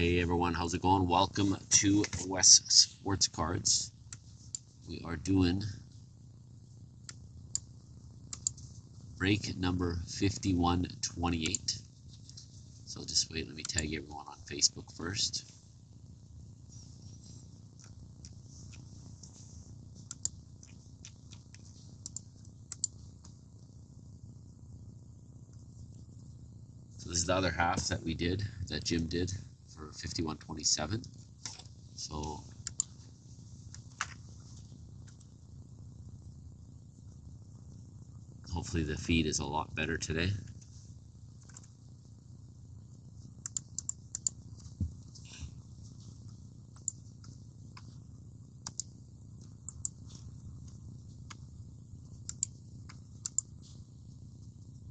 Hey everyone, how's it going? Welcome to West Sports Cards. We are doing break number 5128. So just wait, let me tag everyone on Facebook first. So this is the other half that we did, that Jim did for 5127. So hopefully the feed is a lot better today.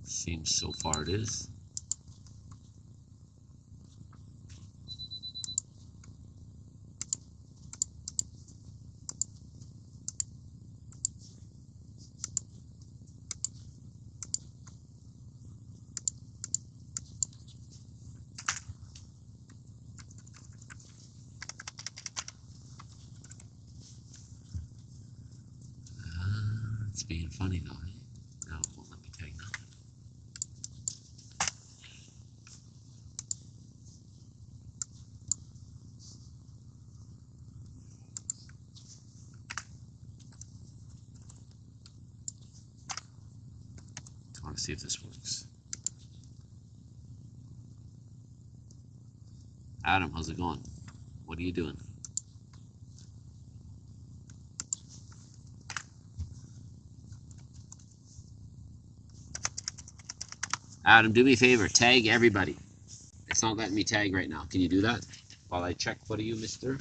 Seems so far it is. It's being funny though. No, it won't let me tag now. I want to see if this works. Adam, how's it going? What are you doing? Adam, do me a favor, tag everybody. It's not letting me tag right now. Can you do that while I check? What are you, mister?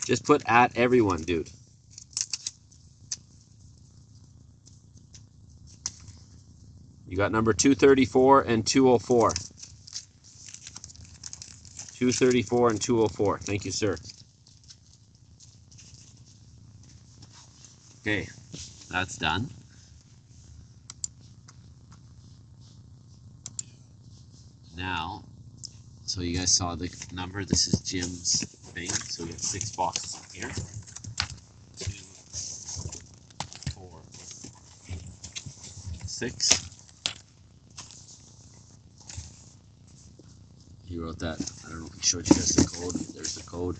Just put at everyone, dude. You got number 234 and 204. 234 and 204. Thank you, sir. Okay, that's done. Now, so you guys saw the number. This is Jim's thing. So we got 6 boxes here. 2, 4, 6. He wrote that. I don't know if he showed you guys the code. There's the code.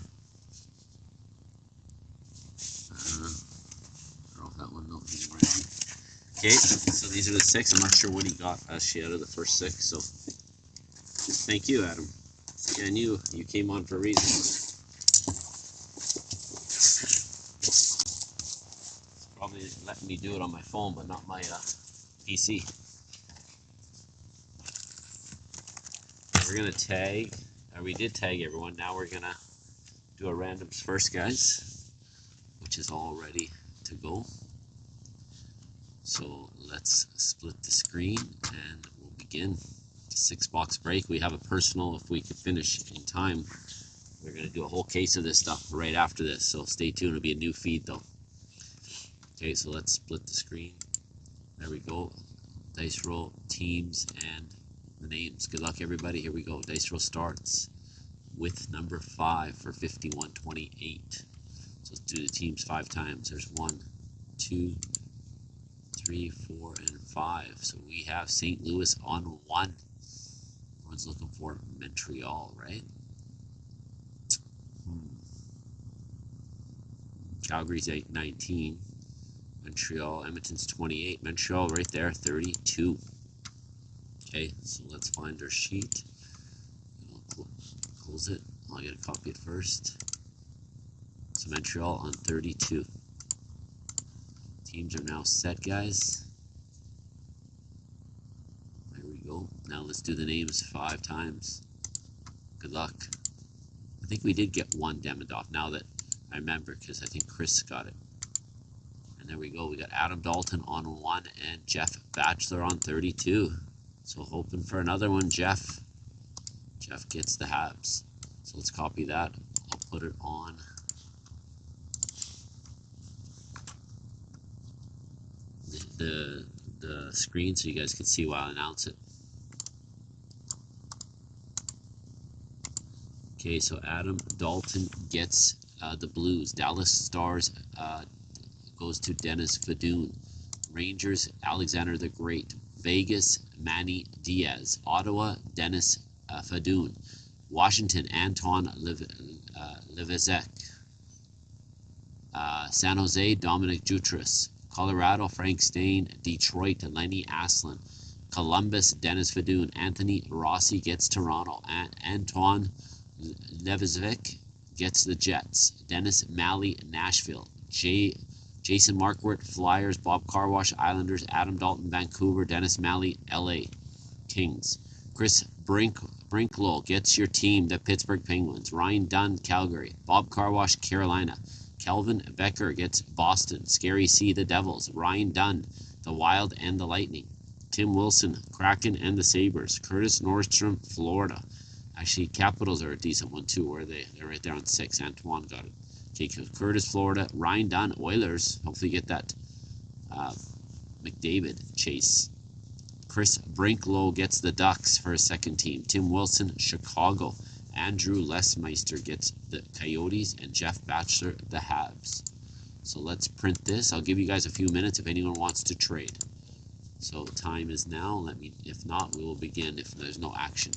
I don't know if that one, no, he's wrong. Okay, so these are the 6. I'm not sure what he got actually out of the first 6. So thank you, Adam. Yeah, I knew you came on for a reason. It's probably letting me do it on my phone, but not my PC. We're gonna tag, we did tag everyone. Now we're gonna do a randoms first, guys, which is all ready to go. So let's split the screen and we'll begin. 6-box break. We have a personal. If we could finish in time, we're gonna do a whole case of this stuff right after this. So stay tuned. It'll be a new feed though. Okay, so let's split the screen. There we go. Dice roll, teams, and the names. Good luck, everybody. Here we go. Dice roll starts with number 5 for 5128. So let's do the teams 5 times. There's 1, 2, 3, 4, and 5. So we have St. Louis on 1. Everyone's looking for Montreal, right? Calgary's 19. Montreal, Edmonton's 28. Montreal right there, 32. Okay, so let's find our sheet. We'll close it. I'll get a copy at first. So Montreal on 32. Teams are now set, guys. My go. Now let's do the names 5 times. Good luck. I think we did get one Demidov now that I remember, because I think Chris got it. And there we go. We got Adam Dalton on 1 and Jeff Batchelor on 32. So hoping for another one, Jeff. Jeff gets the Habs. So let's copy that. I'll put it on the screen so you guys can see while I announce it. Okay, so Adam Dalton gets the Blues. Dallas Stars goes to Dennis Fadoon. Rangers, Alexander the Great. Vegas, Manny Diaz. Ottawa, Dennis Fadoon. Washington, Anton Levesque. San Jose, Dominic Jutras. Colorado, Frank Stain. Detroit, Lenny Aslan. Columbus, Dennis Fadoon. Anthony Rossi gets Toronto. Antoine Levesque gets the Jets. Dennis Malley, Nashville. Jason Markwart, Flyers. Bob Carwash, Islanders. Adam Dalton, Vancouver. Dennis Malley, LA Kings. Chris Brinklow gets your team, the Pittsburgh Penguins. Ryan Dunn, Calgary. Bob Carwash, Carolina. Kelvin Becker gets Boston. Scary C, the Devils. Ryan Dunn, the Wild and the Lightning. Tim Wilson, Kraken and the Sabres. Curtis Nordstrom, Florida. Actually, Capitals are a decent one too, where they're right there on 6. Antoine got it. Okay, Curtis, Florida. Ryan Dunn, Oilers. Hopefully get that McDavid chase. Chris Brinklow gets the Ducks for his second team. Tim Wilson, Chicago. Andrew Lesmeister gets the Coyotes, and Jeff Batchelor the Habs. So let's print this. I'll give you guys a few minutes if anyone wants to trade. So time is now. If not, we will begin if there's no action.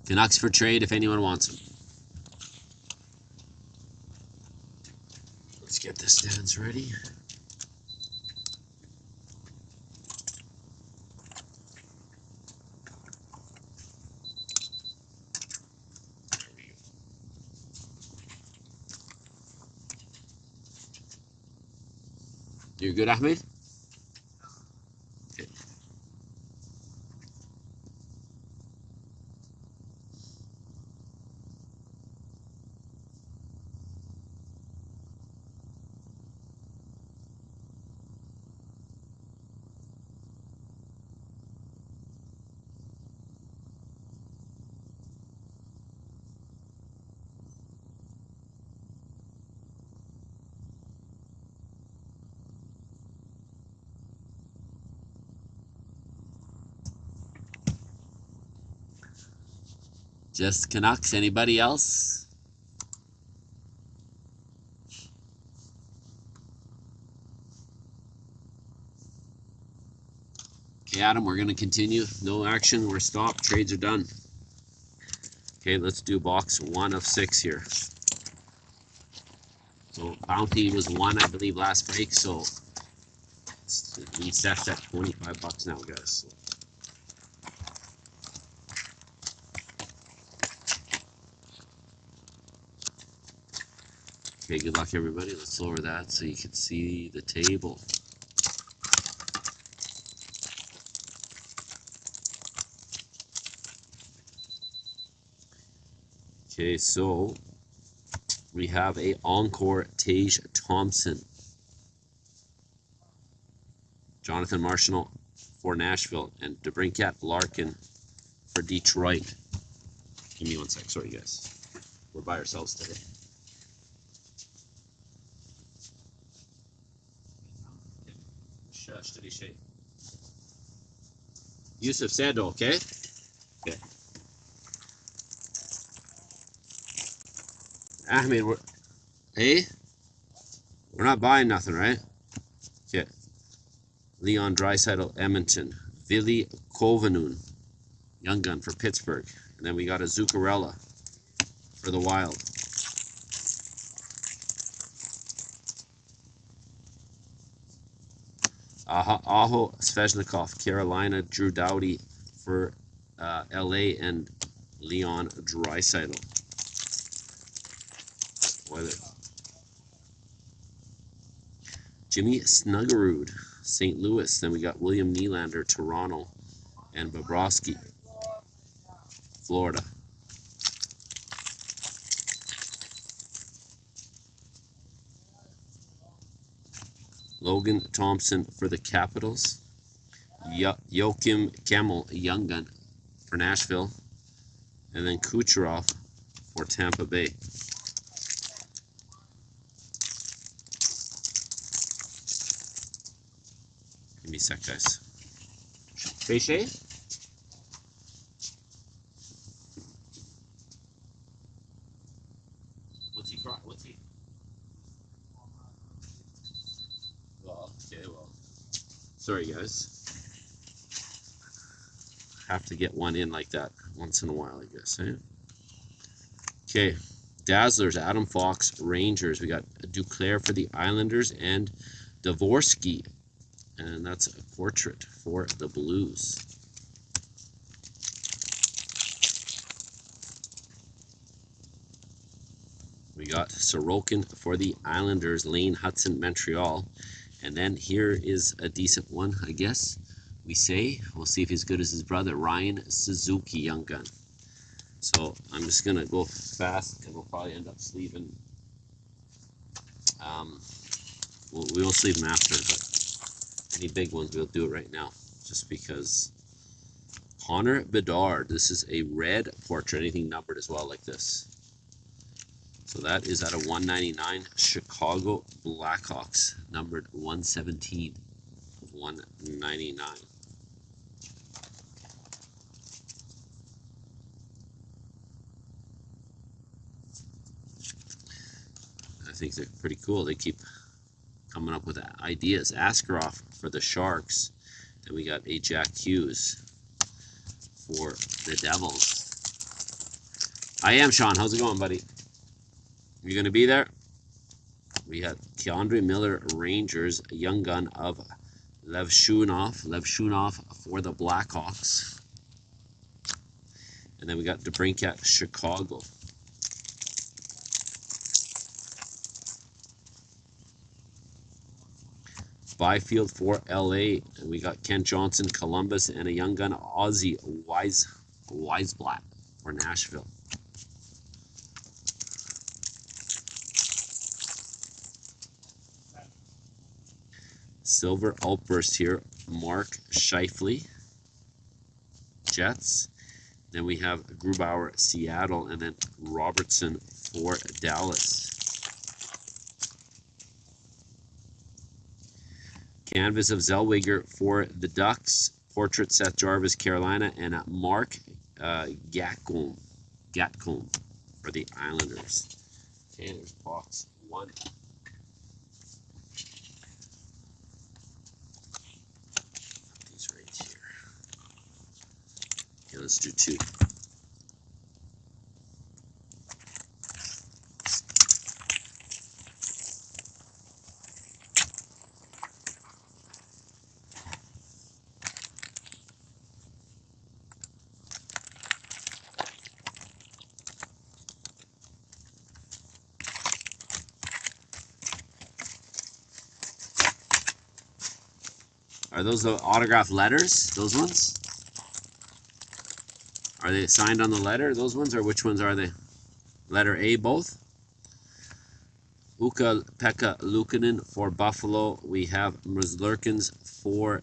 Canucks for trade if anyone wants them. Let's get the stands ready. You're good, Ahmed? Okay. Just Canucks. Anybody else? Okay, Adam, we're going to continue. No action. We're stopped. Trades are done. Okay, let's do box 1 of 6 here. So Bounty was 1, I believe, last break. So we set at $25 now, guys. Okay, good luck, everybody. Let's lower that so you can see the table. Okay, so we have a Encore Tage Thompson. Jonathan Marchand for Nashville, and DeBrincat Larkin for Detroit. Give me 1 sec. Sorry, guys. We're by ourselves today. Shush, did he shake? Yusuf Sando, okay? Okay. Ahmed, we're not buying nothing, right? Okay. Leon Draisaitl, Edmonton. Ville Kovanen, young gun for Pittsburgh. And then we got a Zuccarello for the Wild. Aho Svechnikov, Carolina. Drew Doughty for LA, and Leon Draisaitl. Jimmy Snuggerud, St. Louis. Then we got William Nylander, Toronto, and Bobrovsky, Florida. Logan Thompson for the Capitals. Joakim Kemell, young gun for Nashville. And then Kucherov for Tampa Bay. Give me a sec, guys. Péché? What's he crying? What's he? Well, okay, well. Sorry, guys. Have to get one in like that once in a while, I guess, eh? Okay. Dazzlers, Adam Fox, Rangers. We got Duclair for the Islanders and Dvorsky. And that's a portrait for the Blues. We got Sorokin for the Islanders, Lane Hudson, Montreal. And then here is a decent one, I guess. We'll see if he's good as his brother, Ryan Suzuki, young gun. So I'm just going to go fast because we'll probably end up sleeving. We'll sleeve them after, but any big ones, we'll do it right now. Just because. Connor Bedard. This is a red portrait, anything numbered as well like this. So that is at a 199 Chicago Blackhawks, numbered 117 of 199. I think they're pretty cool. They keep coming up with ideas. Askarov for the Sharks. Then we got a Jack Hughes for the Devils. I am Sean. How's it going, buddy? You going to be there? We got Keandre Miller, Rangers, a young gun of Levshunov for the Blackhawks. And then we got DeBrincat, Chicago. Byfield for LA. And we got Kent Johnson, Columbus, and a young gun, Ozzy Weisblatt for Nashville. Silver outburst here, Mark Scheifele, Jets. Then we have Grubauer, Seattle, and then Robertson for Dallas. Canvas of Zellweger for the Ducks. Portrait Seth Jarvis, Carolina, and Mark Gatcomb for the Islanders. Okay, there's box one. These right here. Okay, let's do two. Are those the autographed letters? Those ones? Are they signed on the letter? Those ones, or which ones are they? Letter A, both? Ukko-Pekka Luukkonen for Buffalo. We have Merzlikins for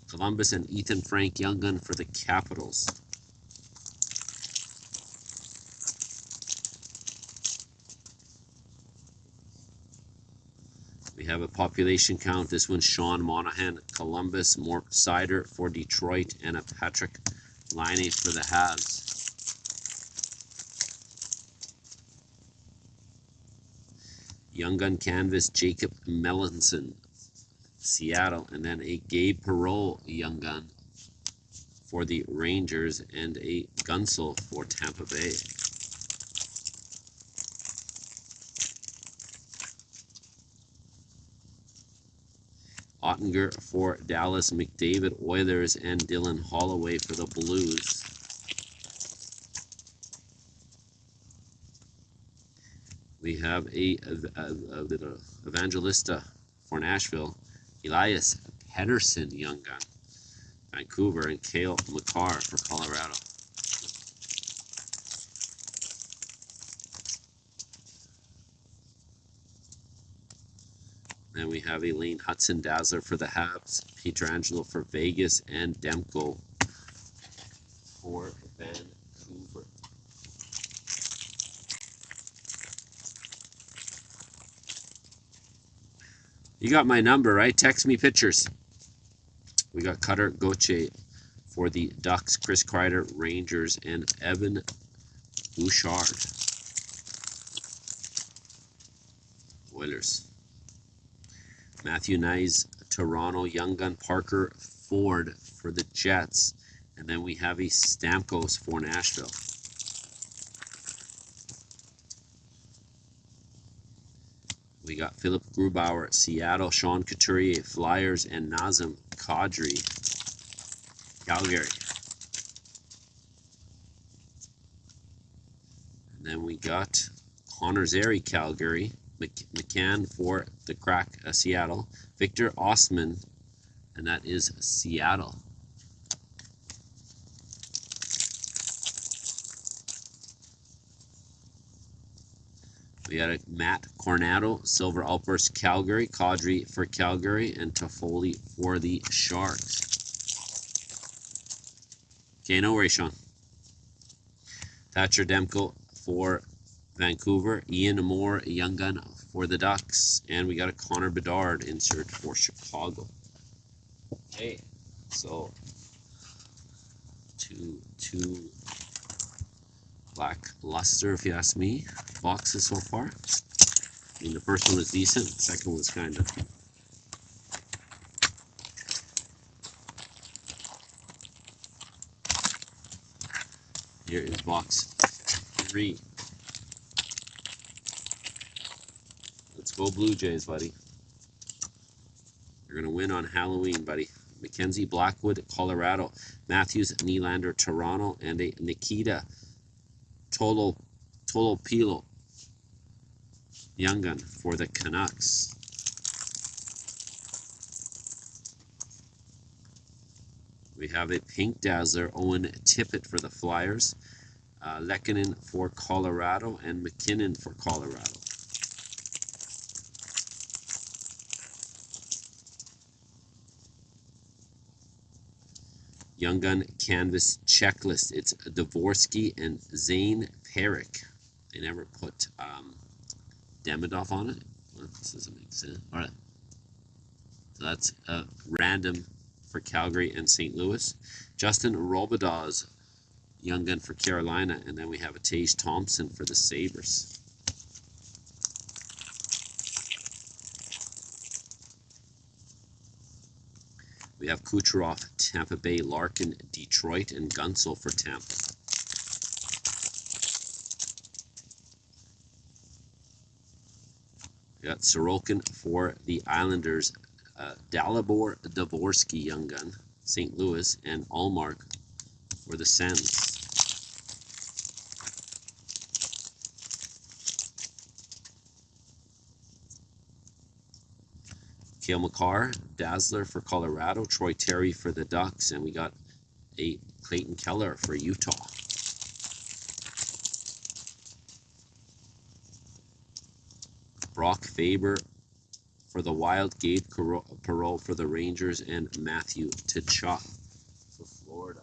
Columbus, and Ethan Frank Younggun for the Capitals. We have a population count. This one's Sean Monahan, Columbus, Mort Seider for Detroit, and a Patrick Laine for the Habs. Young Gun canvas, Jacob Melanson, Seattle, and then a Gabe Perreault Young Gun for the Rangers, and a Gunsel for Tampa Bay. Ottinger for Dallas, McDavid Oilers, and Dylan Holloway for the Blues. We have a Evangelista for Nashville, Elias Pettersson, young gun, Vancouver, and Cale Makar for Colorado. Then we have a Lane Hudson Dazzler for the Habs, Pietrangelo for Vegas, and Demko for Vancouver. You got my number, right? Text me pictures. We got Cutter Gauthier for the Ducks, Chris Kreider, Rangers, and Evan Bouchard, Oilers. Matthew Knies, Toronto, Young Gun, Parker Ford for the Jets. And then we have a Stamkos for Nashville. We got Philip Grubauer, Seattle, Sean Couturier, Flyers, and Nazem Kadri, Calgary. And then we got Connor Zary, Calgary, McCann for the Seattle, Victor Osman, and that is Seattle. We got a Matt Cornado, Silver Outburst, Calgary, Kadri for Calgary, and Toffoli for the Sharks. Okay, no worries, Sean. Thatcher Demko for Vancouver, Ian Moore, Young Gun for the Ducks, and we got a Connor Bedard insert for Chicago. Okay, so two lackluster, if you ask me, boxes so far. I mean, the first one was decent, the second was kind of. Here is box 3. Let's go Blue Jays, buddy. You're going to win on Halloween, buddy. Mackenzie Blackwood, Colorado. Matthews Nylander, Toronto. And a Nikita Tolopilo, Young Gun for the Canucks. We have a Pink Dazzler, Owen Tippett for the Flyers. Lehkonen for Colorado. And McKinnon for Colorado. Young Gun Canvas Checklist. It's Dvorsky and Zane Peric. They never put Demidov on it. Well, this doesn't make sense. All right. So that's random for Calgary and St. Louis. Justin Robidas, Young Gun for Carolina. And then we have a Tage Thompson for the Sabres. We have Kucherov, Tampa Bay, Larkin, Detroit, and Gunsel for Tampa. We got Sorokin for the Islanders, Dalibor Dvorsky, Young Gun, St. Louis, and Allmark for the Sens. Cale Makar, Dazzler for Colorado, Troy Terry for the Ducks, and we got a Clayton Keller for Utah. Brock Faber for the Wild, Gabe Perreault for the Rangers, and Matthew Tkachuk for Florida.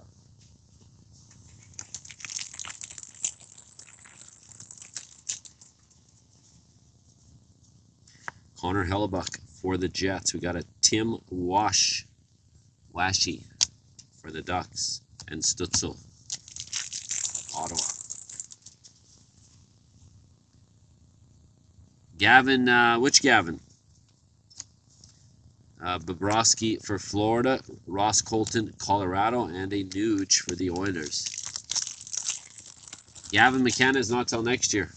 Connor Hellebuck for the Jets. We got a Tim Washy for the Ducks, and Stutzel, Ottawa. Gavin, which Gavin? Bobrovsky for Florida, Ross Colton, Colorado, and a Nuge for the Oilers. Gavin McKenna is not till next year.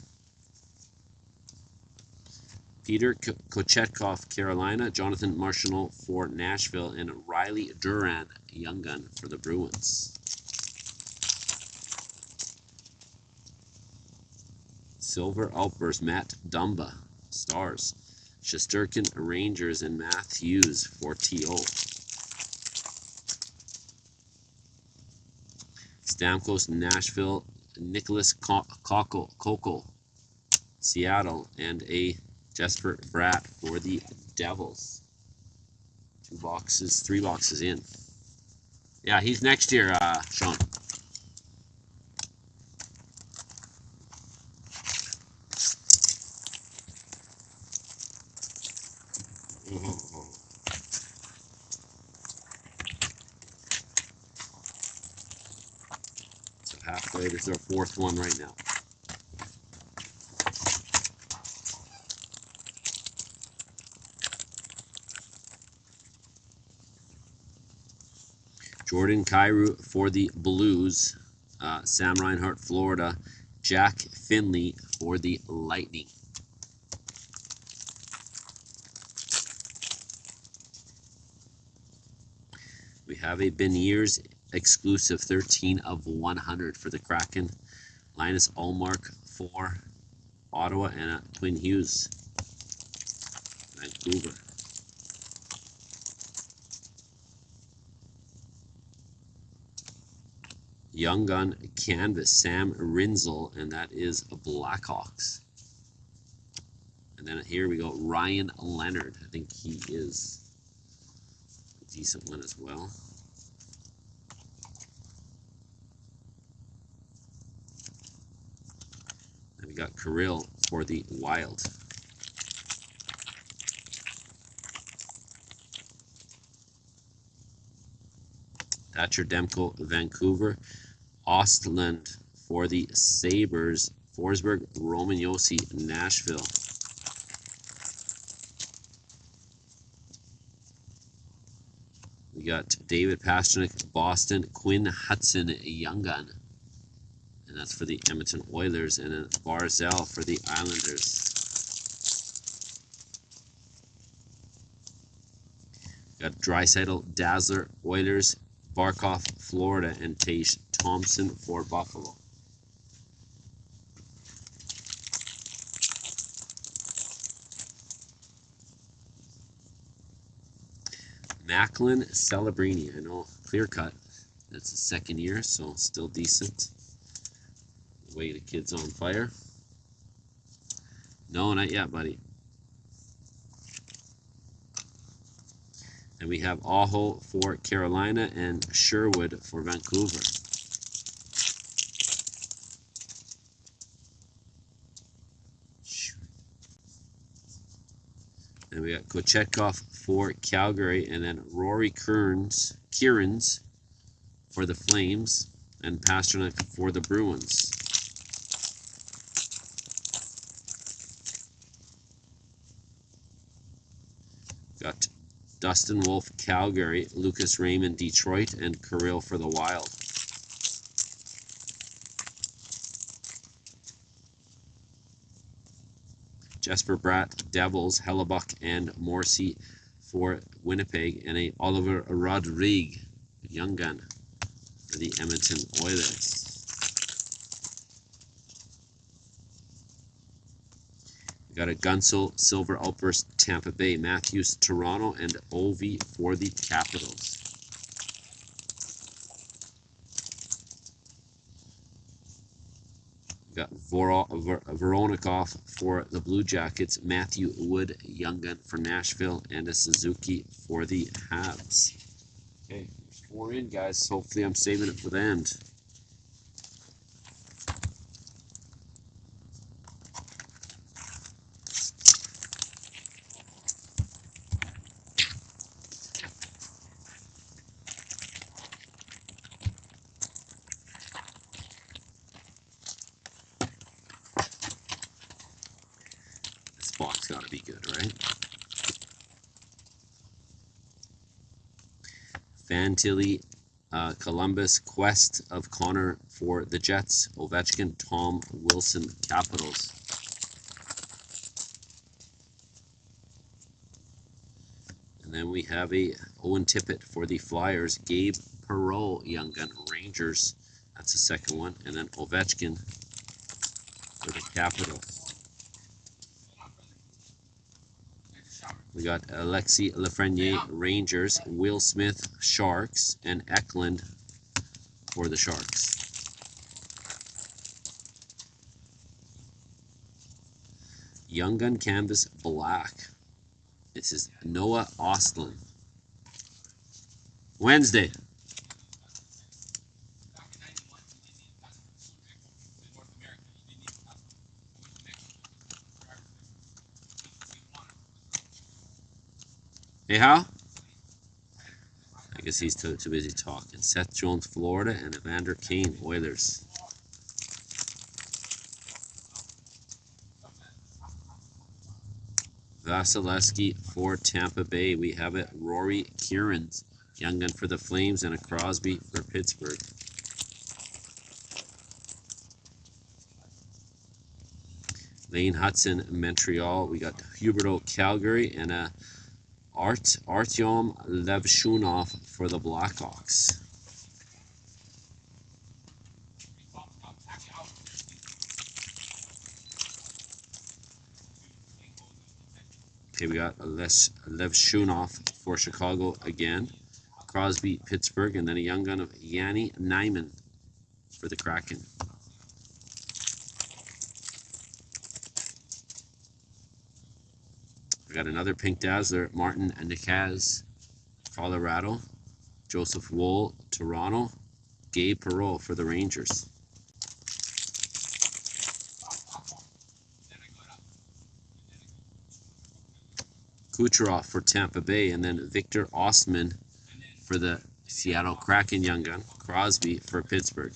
Peter Kochetkov, Carolina, Jonathan Marchessault for Nashville, and Riley Duran, Young Gun for the Bruins. Silver Outburst, Matt Dumba, Stars. Shesterkin, Rangers, and Matthews for TO. Stamkos, Nashville, Nicholas Coco, Seattle, and a Jesper Bratt for the Devils. 2 boxes, 3 boxes in. Yeah, he's next year, Sean. So halfway, this is our 4th one right now. Jordan Kyrou for the Blues. Sam Reinhart, Florida. Jack Finley for the Lightning. We have a Beniers exclusive 13 of 100 for the Kraken. Linus Ullmark for Ottawa, and a Quinn Hughes, Vancouver. Young Gun Canvas, Sam Rinzel, and that is Blackhawks. And then here we go, Ryan Leonard. I think he is a decent one as well. And we got Kirill for the Wild. Thatcher Demko, Vancouver. Ostland for the Sabres. Forsberg, Roman Josi, Nashville. We got David Pastrnak, Boston. Quinn Hudson, Young Gun. And that's for the Edmonton Oilers. And then Barzell for the Islanders. Got Draisaitl, Dazzler, Oilers. Barkov, Florida, and Tage Thompson for Buffalo. Macklin, Celebrini. I know, clear cut. That's the 2nd year, so still decent. Way the kid's on fire. No, not yet, buddy. And we have Aho for Carolina and Sherwood for Vancouver. And we got Kochetkov for Calgary, and then Rory Kearns for the Flames, and Pastrnak for the Bruins. Got Dustin Wolf, Calgary, Lucas Raymond, Detroit, and Kirill for the Wild. Jesper Bratt, Devils, Hellebuck, and Morrissey for Winnipeg, and a Oliver Rodrigue, Young Gun, for the Edmonton Oilers. We got a Gunsel, Silver Outburst, Tampa Bay, Matthews, Toronto, and Ovi for the Capitals. We got Voronikov for the Blue Jackets, Matthew Wood, Young Gun for Nashville, and a Suzuki for the Habs. Okay, 4 in, guys. Hopefully I'm saving it for the end. Box got to be good, right? Fantilli, Columbus, Quest of Connor for the Jets, Ovechkin, Tom Wilson, Capitals. And then we have a Owen Tippett for the Flyers, Gabe Perreault, Young Gun, Rangers. That's the 2nd one. And then Ovechkin for the Capitals. We got Alexis Lafreniere, Rangers, Will Smith, Sharks, and Eklund for the Sharks. Young Gun Canvas Black. This is Noah Ostlund. Wednesday. Hey, Hal? I guess he's too busy talking. Seth Jones, Florida, and Evander Kane, Oilers. Vasilevsky for Tampa Bay. We have it. Rory Kieran's Young Gun for the Flames, and a Crosby for Pittsburgh. Lane Hudson, Montreal. We got Huberdeau, Calgary, and a Artyom Levshunov for the Blackhawks. Okay, we got Levshunov for Chicago again. Crosby, Pittsburgh, and then a Young Gun of Yanni Nyman for the Kraken. We got another Pink Dazzler, Martin Necas, Colorado. Joseph Woll, Toronto. Gabe Perreault for the Rangers. Kucherov for Tampa Bay, and then Victor Ostman for the Seattle Kraken Young Gun. Crosby for Pittsburgh.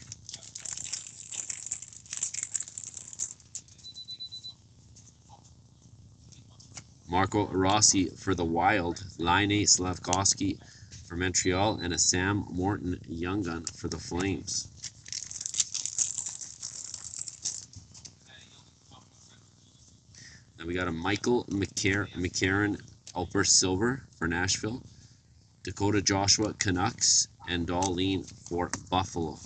Marco Rossi for the Wild. Laine Slavkovsky for Montreal, and a Sam Morton Young Gun for the Flames. Then we got a Michael McCarron Alper Silver for Nashville. Dakota Joshua Canucks, and Darlene for Buffalo.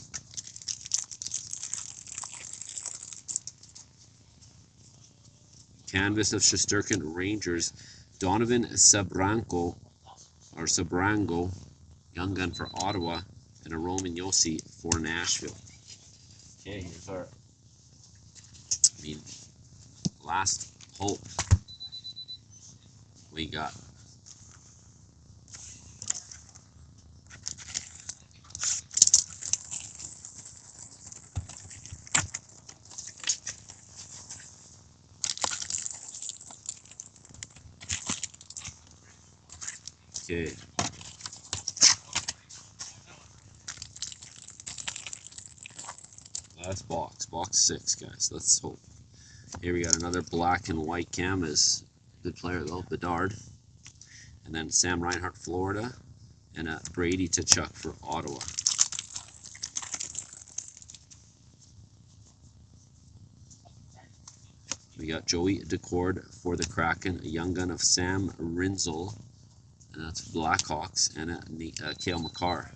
Canvas of Shesterkin Rangers, Donovan Sabrango, Young Gun for Ottawa, and a Roman Josi for Nashville. Okay, here's our, last hope. We got okay. Last box, box 6, guys. Let's hope. Here we got another black and white canvas. Good player though, Bedard. And then Sam Reinhart, Florida, and a Brady Tkachuk for Ottawa. We got Joey Decord for the Kraken, a Young Gun of Sam Rinzel, and that's Blackhawks, and a Cale Makar.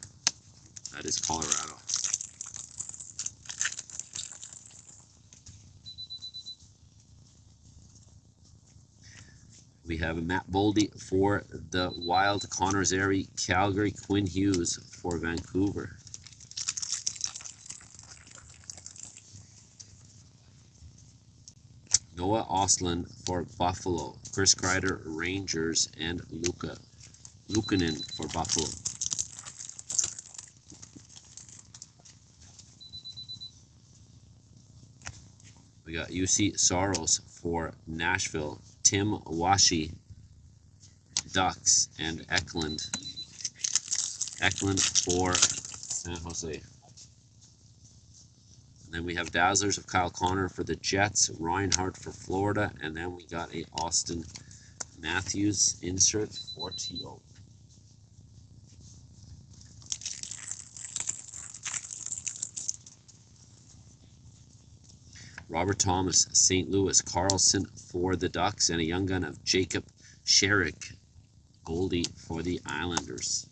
That is Colorado. We have a Matt Boldy for the Wild, Connor Zary, Calgary, Quinn Hughes for Vancouver. Noah Ostlund for Buffalo, Chris Kreider, Rangers, and Luukkonen for Buffalo. We got UC Saros for Nashville, Tim Washi, Ducks, and Eklund for San Jose. And then we have Dazzlers of Kyle Connor for the Jets, Reinhardt for Florida, and then we got a Austin Matthews insert for TO. Robert Thomas, St. Louis, Carlson for the Ducks, and a Young Gun of Jacob Sherrick, Goldie for the Islanders.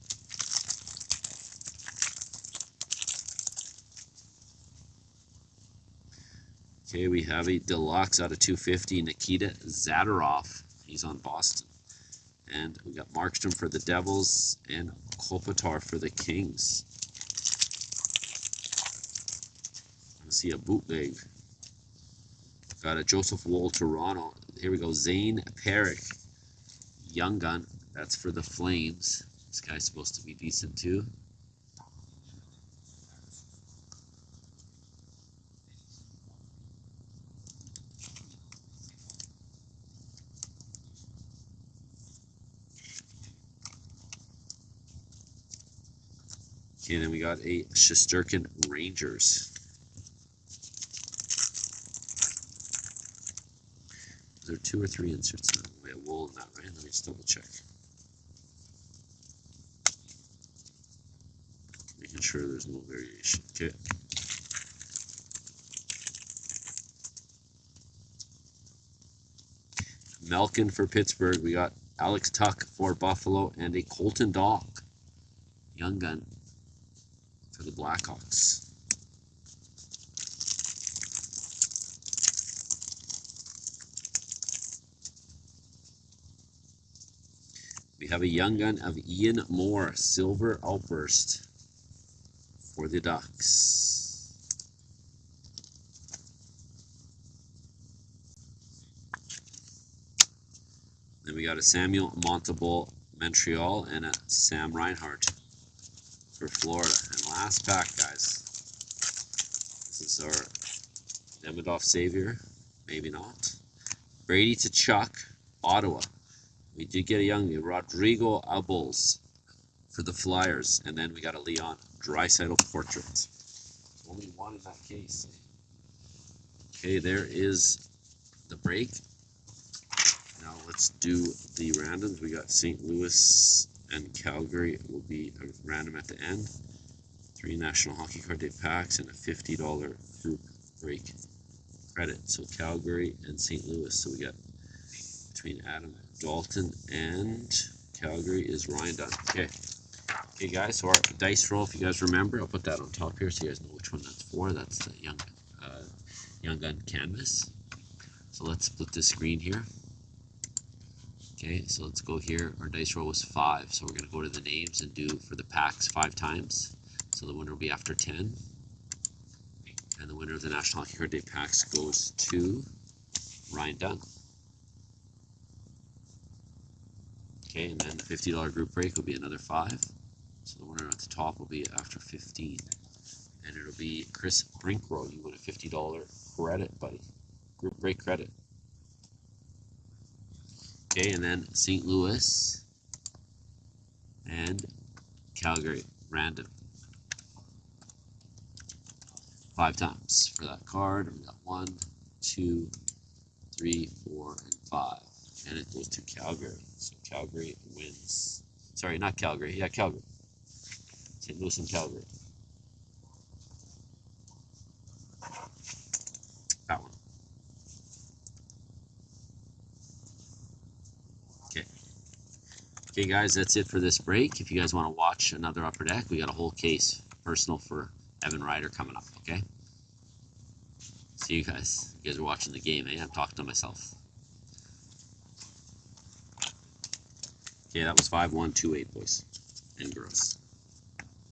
Okay, we have a deluxe out of 250, Nikita Zadorov. He's on Boston. And we got Markstrom for the Devils and Kopitar for the Kings. Let's see a bootleg. Got a Joseph Woll, Toronto. Here we go, Zane Perrick, Young Gun. That's for the Flames. This guy's supposed to be decent too. Okay, then we got a Shesterkin Rangers. Is there 2 or 3 inserts now? We have Wool in that, right? Let me just double check. Making sure there's no variation. Okay. Malkin for Pittsburgh. We got Alex Tuck for Buffalo and a Colton Dach, Young Gun, for the Blackhawks. We have a Young Gun of Ian Moore, Silver Outburst for the Ducks. Then we got a Samuel Montembeault, Montreal, and a Sam Reinhart for Florida. And last pack, guys. This is our Demidov Savior. Maybe not. Brady to Chuck, Ottawa. We did get a young Rodrigo Abuels for the Flyers. And then we got a Leon Draisaitl portrait. Only one in that case. Okay, there is the break. Now let's do the randoms. We got St. Louis and Calgary will be a random at the end. 3 National Hockey Card Day packs and a $50 group break credit. So Calgary and St. Louis. So we got between Adam Dalton and Calgary is Ryan Dunn. Okay. Okay, guys. So our dice roll, if you guys remember, I'll put that on top here so you guys know which one that's for. That's the Young Gun canvas. So let's split the screen here. Okay, so let's go here. Our dice roll was 5, so we're going to go to the names and do for the packs 5 times. So the winner will be after 10. And the winner of the National Hockey Card Day packs goes to Ryan Dunn. Okay, and then the $50 group break will be another 5. So the winner at the top will be after 15. And it'll be Chris Brinkrow. You win a $50 credit, buddy. Group break credit. Okay, and then St. Louis and Calgary, random. 5 times for that card. We got 1, 2, 3, 4, and 5. And it goes to Calgary. So Calgary wins. Sorry, not Calgary. Yeah, Calgary. St. Louis and Calgary. That one. Okay. Okay, guys, that's it for this break. If you guys want to watch another Upper Deck, we got a whole case personal for Evan Ryder coming up, okay? See you guys. You guys are watching the game, eh? I'm talking to myself. Okay, that was 5128, boys and girls.